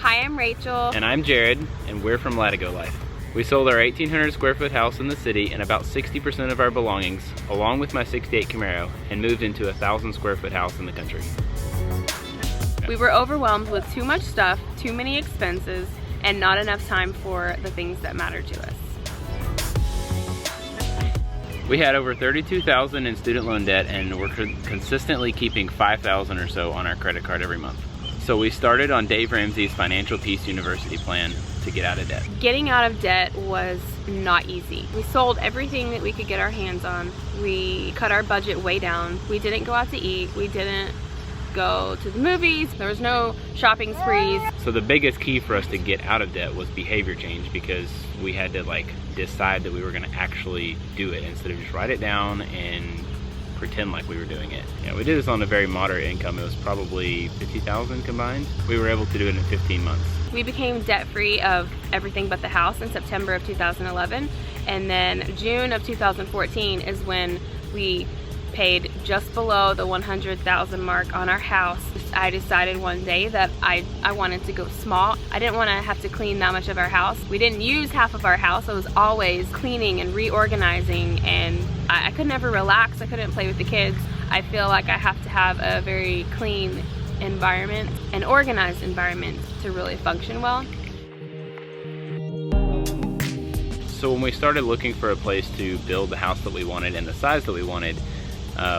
Hi, I'm Rachel. And I'm Jared, and we're from Latigo Life. We sold our 1,800 square foot house in the city and about 60% of our belongings, along with my 68 Camaro, and moved into a 1,000 square foot house in the country. We were overwhelmed with too much stuff, too many expenses, and not enough time for the things that matter to us. We had over $32,000 in student loan debt, and we're consistently keeping $5,000 or so on our credit card every month. So we started on Dave Ramsey's Financial Peace University plan to get out of debt. Getting out of debt was not easy. We sold everything that we could get our hands on. We cut our budget way down. We didn't go out to eat. We didn't go to the movies. There was no shopping sprees. So the biggest key for us to get out of debt was behavior change, because we had to decide that we were going to actually do it instead of just write it down and pretend like we were doing it. Yeah, we did this on a very moderate income. It was probably $50,000 combined. We were able to do it in 15 months. We became debt-free of everything but the house in September of 2011, and then June of 2014 is when we paid just below the $100,000 mark on our house. I decided one day that I wanted to go small. I didn't want to have to clean that much of our house. We didn't use half of our house. I was always cleaning and reorganizing, and I could never relax. I couldn't play with the kids. I feel like I have to have a very clean environment, an organized environment, to really function well. So when we started looking for a place to build the house that we wanted and the size that we wanted,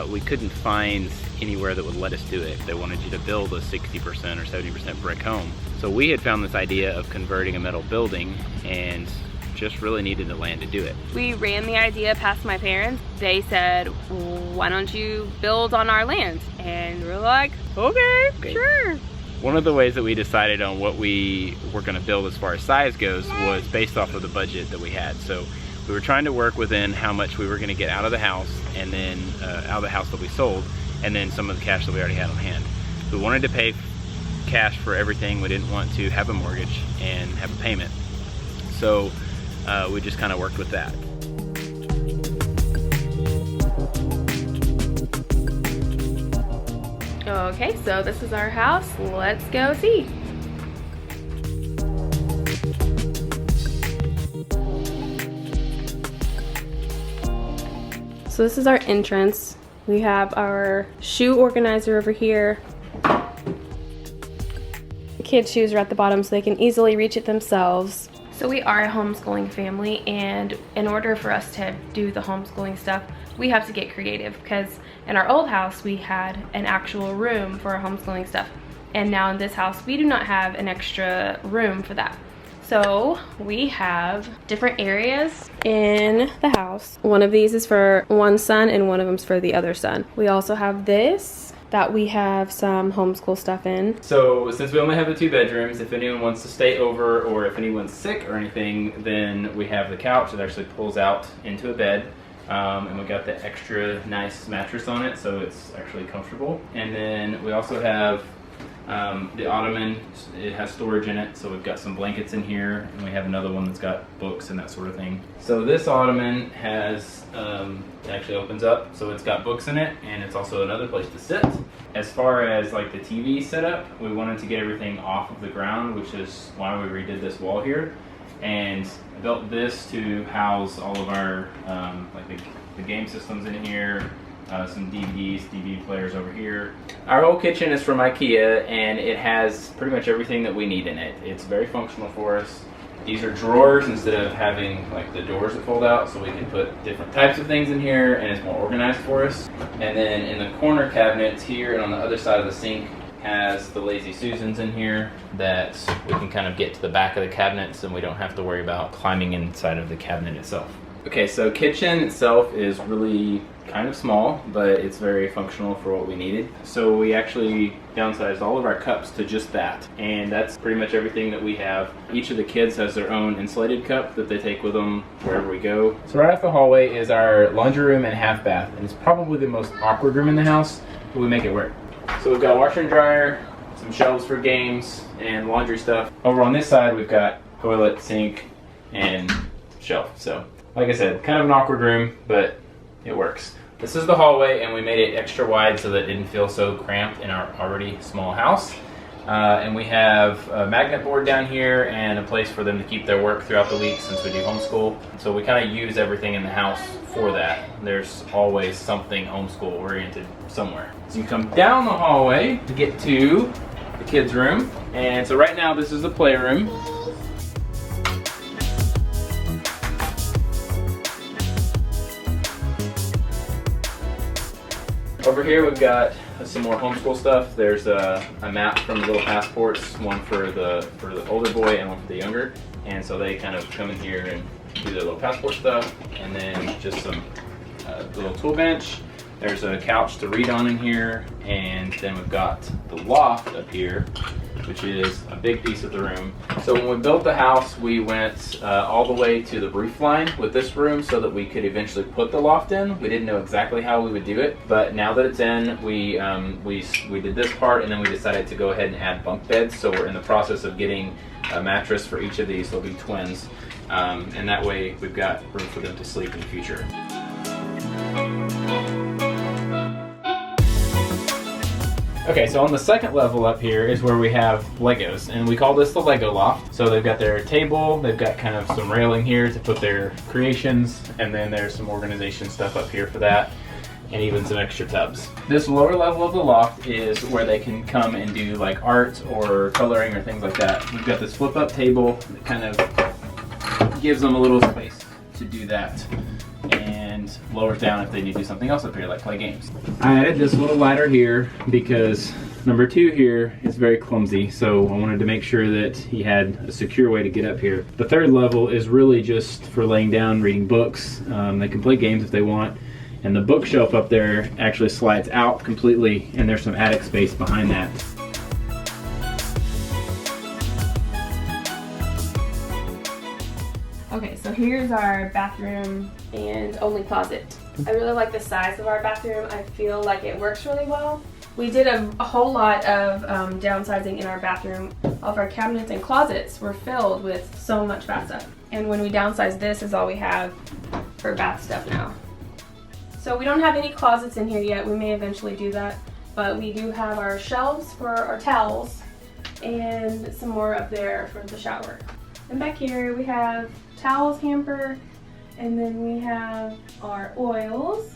we couldn't find anywhere that would let us do it. They wanted you to build a 60% or 70% brick home. So we had found this idea of converting a metal building and just really needed the land to do it. We ran the idea past my parents. They said, why don't you build on our land? And we're like, okay, sure. One of the ways that we decided on what we were going to build as far as size goes was based off of the budget that we had. So we were trying to work within how much we were going to get out of the house, and then out of the house that we sold, and then some of the cash that we already had on hand. We wanted to pay cash for everything. We didn't want to have a mortgage and have a payment. So we just kind of worked with that. Okay, so this is our house. Let's go see. So this is our entrance. We have our shoe organizer over here. The kids' shoes are at the bottom so they can easily reach it themselves. So we are a homeschooling family, and in order for us to do the homeschooling stuff, we have to get creative, because in our old house we had an actual room for our homeschooling stuff, and now in this house we do not have an extra room for that. So we have different areas in the house. One of these is for one son and one of them's for the other son. We also have this that we have some homeschool stuff in. So since we only have the 2 bedrooms, if anyone wants to stay over or if anyone's sick or anything, then we have the couch that actually pulls out into a bed. And we got the extra nice mattress on it, so it's actually comfortable. And then we also have the ottoman. It has storage in it, so we've got some blankets in here, and we have another one that's got books and that sort of thing. So this ottoman has, it actually opens up, so it's got books in it, and it's also another place to sit. As far as like the TV setup, we wanted to get everything off of the ground, which is why we redid this wall here. And I built this to house all of our like the game systems in here, some DVDs, DVD players over here. Our whole kitchen is from IKEA, and it has pretty much everything that we need in it. It's very functional for us. These are drawers instead of having like the doors that fold out, so we can put different types of things in here, and it's more organized for us. And then in the corner cabinets here and on the other side of the sink has the Lazy Susans in here that we can kind of get to the back of the cabinets, and we don't have to worry about climbing inside of the cabinet itself. Okay, so kitchen itself is really kind of small, but it's very functional for what we needed. So we actually downsized all of our cups to just that, and that's pretty much everything that we have. Each of the kids has their own insulated cup that they take with them wherever we go. So right off the hallway is our laundry room and half bath, and it's probably the most awkward room in the house, but we make it work. So we've got a washer and dryer, some shelves for games and laundry stuff. Over on this side we've got toilet, sink, and shelf. So like I said, kind of an awkward room, but it works. This is the hallway, and we made it extra wide so that it didn't feel so cramped in our already small house. And we have a magnet board down here and a place for them to keep their work throughout the week since we do homeschool. So we kind of use everything in the house for that. There's always something homeschool oriented somewhere. So you come down the hallway to get to the kids' room. And so right now this is the playroom. Over here we've got some more homeschool stuff. There's a map from the little passports, one for the older boy and one for the younger. And so they kind of come in here and do their little passport stuff. And then just some little tool bench. There's a couch to read on in here. And then we've got the loft up here, which is a big piece of the room. So when we built the house, we went all the way to the roof line with this room so that we could eventually put the loft in. We didn't know exactly how we would do it, but now that it's in, we did this part, and then we decided to go ahead and add bunk beds. So we're in the process of getting a mattress for each of these. They'll be twins, and that way we've got room for them to sleep in the future. Okay, so on the second level up here is where we have Legos, and we call this the Lego loft. So they've got their table, they've got kind of some railing here to put their creations, and then there's some organization stuff up here for that, and even some extra tubs. This lower level of the loft is where they can come and do like art or coloring or things like that. We've got this flip up table that kind of gives them a little space to do that, and lowers down if they need to do something else up here, like play games. I added this little ladder here because number 2 here is very clumsy, so I wanted to make sure that he had a secure way to get up here. The third level is really just for laying down, reading books. They can play games if they want, and the bookshelf up there actually slides out completely, and there's some attic space behind that. Okay, so here's our bathroom and only closet. I really like the size of our bathroom. I feel like it works really well. We did a whole lot of downsizing in our bathroom. All of our cabinets and closets were filled with so much bath stuff. And when we downsized, this is all we have for bath stuff now. So we don't have any closets in here yet. We may eventually do that. But we do have our shelves for our towels and some more up there for the shower. And back here we have towels hamper, and then we have our oils.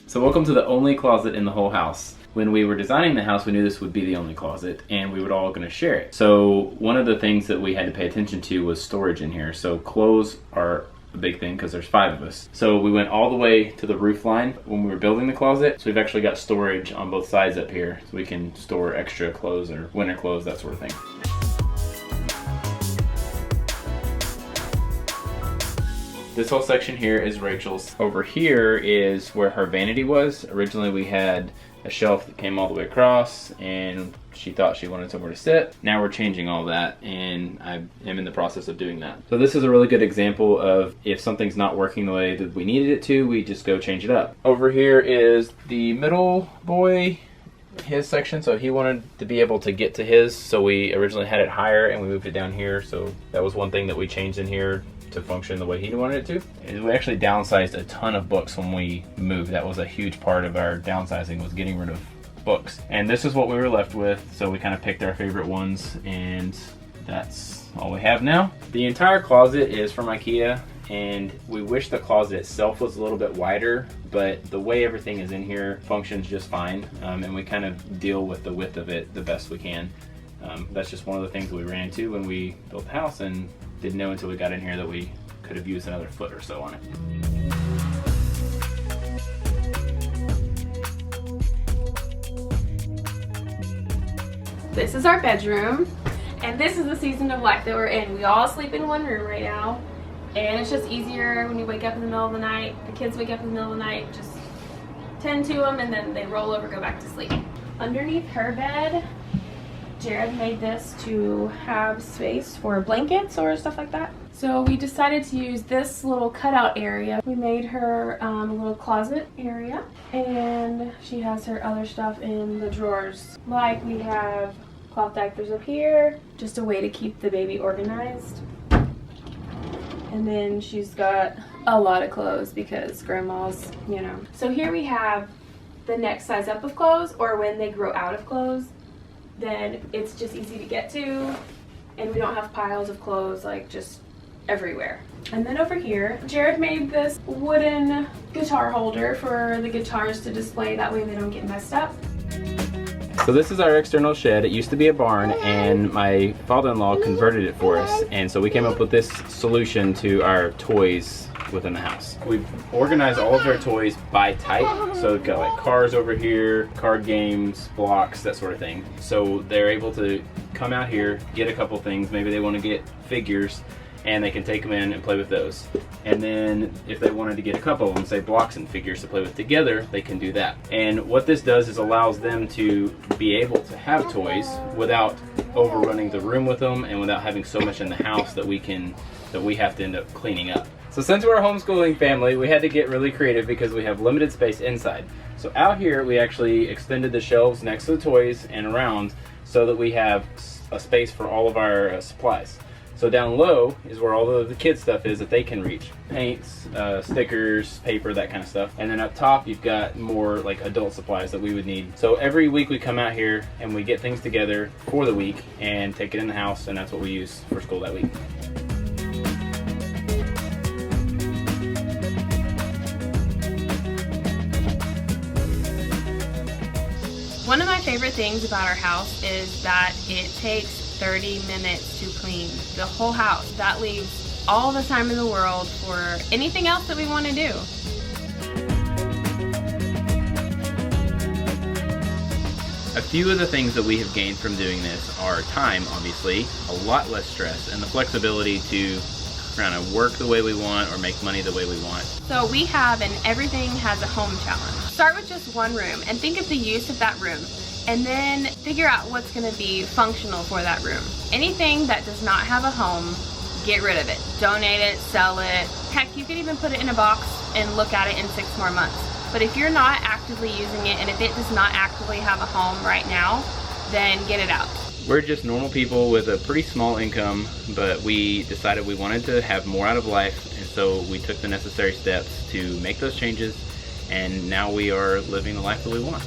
So welcome to the only closet in the whole house. When we were designing the house, we knew this would be the only closet, and we were all going to share it. So one of the things that we had to pay attention to was storage in here. So clothes are a big thing because there's 5 of us. So we went all the way to the roof line when we were building the closet. So we've actually got storage on both sides up here, so we can store extra clothes or winter clothes, that sort of thing. This whole section here is Rachel's. Over here is where her vanity was. Originally we had a shelf that came all the way across, and she thought she wanted somewhere to sit. Now we're changing all that, and I am in the process of doing that. So this is a really good example of if something's not working the way that we needed it to, we just go change it up. Over here is the middle boy, his section, so he wanted to be able to get to his, so we originally had it higher and we moved it down here. So that was one thing that we changed in here to function the way he wanted it to. And we actually downsized a ton of books when we moved. That was a huge part of our downsizing, was getting rid of books. And this is what we were left with, so we kind of picked our favorite ones, and that's all we have now. The entire closet is from IKEA, and we wish the closet itself was a little bit wider, but the way everything is in here functions just fine, and we kind of deal with the width of it the best we can. That's just one of the things that we ran into when we built the house, and didn't know until we got in here that we could have used another foot or so on it. This is our bedroom, and this is the season of life that we're in. We all sleep in one room right now, and it's just easier when you wake up in the middle of the night. The kids wake up in the middle of the night, just tend to them, and then they roll over, go back to sleep. Underneath her bed, Jared made this to have space for blankets or stuff like that. So we decided to use this little cutout area. We made her a little closet area, and she has her other stuff in the drawers. Like we have cloth diapers up here, just a way to keep the baby organized. And then she's got a lot of clothes because grandma's, you know. So here we have the next size up of clothes or when they grow out of clothes, then it's just easy to get to, and we don't have piles of clothes like just everywhere. And then over here, Jared made this wooden guitar holder for the guitars to display, that way they don't get messed up. So this is our external shed. It used to be a barn, and my father-in-law converted it for us, and so we came up with this solution to our toys within the house. We've organized all of our toys by type, so we've got like cars over here, card games, blocks, that sort of thing. So they're able to come out here, get a couple things, maybe they want to get figures, and they can take them in and play with those. And then if they wanted to get a couple of them, say blocks and figures to play with together, they can do that. And what this does is allows them to be able to have toys without overrunning the room with them and without having so much in the house that we have to end up cleaning up. So since we're a homeschooling family, we had to get really creative because we have limited space inside. So out here we actually extended the shelves next to the toys and around so that we have a space for all of our supplies. So down low is where all of the kids stuff is that they can reach. Paints, stickers, paper, that kind of stuff. And then up top you've got more like adult supplies that we would need. So every week we come out here and we get things together for the week and take it in the house, and that's what we use for school that week. One of my favorite things about our house is that it takes 30 minutes to clean the whole house. That leaves all the time in the world for anything else that we want to do. A few of the things that we have gained from doing this are time, obviously, a lot less stress, and the flexibility to kind of work the way we want or make money the way we want. So we have an everything has a home challenge. Start with just one room and think of the use of that room, and then figure out what's going to be functional for that room. Anything that does not have a home, get rid of it. Donate it, sell it. Heck, you could even put it in a box and look at it in 6 more months. But if you're not actively using it, and if it does not actively have a home right now, then get it out. We're just normal people with a pretty small income, but we decided we wanted to have more out of life, and so we took the necessary steps to make those changes, and now we are living the life that we want.